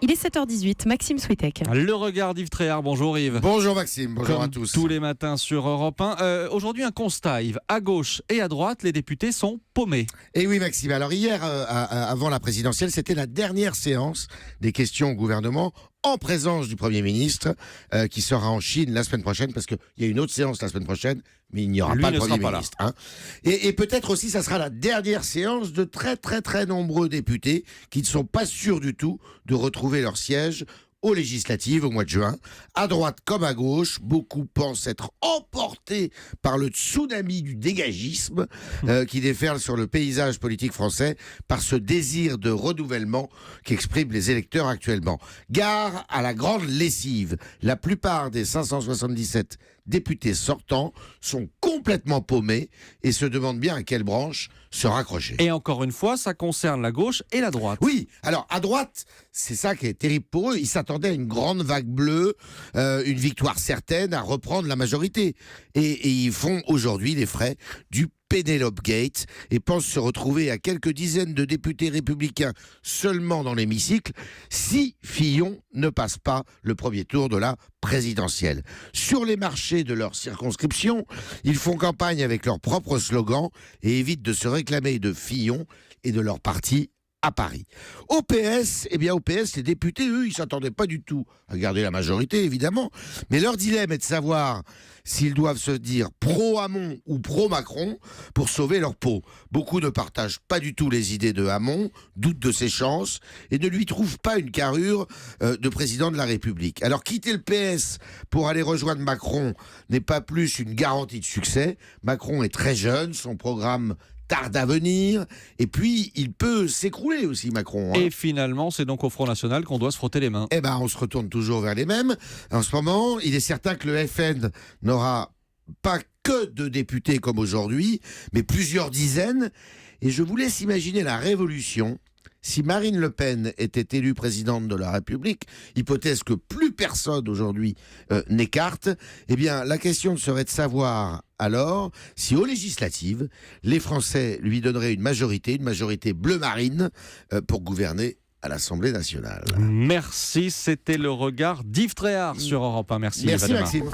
Il est 7h18, Maxime Switek. Le regard d'Yves Tréhard. Bonjour Yves. Bonjour Maxime, bonjour Comme à tous. tous les matins sur Europe 1. Aujourd'hui, un constat, Yves. À gauche et à droite, les députés sont paumés. Et oui Maxime, alors hier, avant la présidentielle, c'était la dernière séance des questions au gouvernement en présence du Premier ministre qui sera en Chine la semaine prochaine, parce qu'il y a une autre séance la semaine prochaine, mais il n'y aura Lui pas ne le Premier sera pas ministre. Et peut-être aussi, ça sera la dernière séance de très très très nombreux députés qui ne sont pas sûrs du tout de retrouver leur siège aux législatives au mois de juin. À droite comme à gauche, beaucoup pensent être emportés par le tsunami du dégagisme qui déferle sur le paysage politique français par ce désir de renouvellement qu'expriment les électeurs actuellement. Gare à la grande lessive. La plupart des 577 députés sortants sont complètement paumés et se demandent bien à quelle branche se raccrocher. Et encore une fois, ça concerne la gauche et la droite. Oui, alors à droite, c'est ça qui est terrible pour eux. Ils s'attendaient à une grande vague bleue, une victoire certaine, à reprendre la majorité. Et ils font aujourd'hui les frais du Penelope Gate et pensent se retrouver à quelques dizaines de députés républicains seulement dans l'hémicycle si Fillon ne passe pas le premier tour de la présidentielle. Sur les marchés de leur circonscription, ils font campagne avec leurs propres slogans et évitent de se réclamer de Fillon et de leur parti à Paris. Au PS, les députés, eux, ils s'attendaient pas du tout à garder la majorité, évidemment, mais leur dilemme est de savoir s'ils doivent se dire pro-Hamon ou pro-Macron pour sauver leur peau. Beaucoup ne partagent pas du tout les idées de Hamon, doutent de ses chances et ne lui trouvent pas une carrure de président de la République. Alors quitter le PS pour aller rejoindre Macron n'est pas plus une garantie de succès. Macron est très jeune, son programme tarde à venir, et puis il peut s'écrouler aussi, Macron. Et finalement, c'est donc au Front National qu'on doit se frotter les mains. Eh ben, on se retourne toujours vers les mêmes. En ce moment, il est certain que le FN n'aura pas que 2 députés comme aujourd'hui, mais plusieurs dizaines. Et je vous laisse imaginer la révolution si Marine Le Pen était élue présidente de la République, hypothèse que plus personne aujourd'hui n'écarte. Eh bien, la question serait de savoir alors si aux législatives, les Français lui donneraient une majorité bleu marine, pour gouverner à l'Assemblée nationale. Merci, c'était le regard d'Yves Tréhard sur Europe 1. Merci, Merci Yves, à demain. Maxime.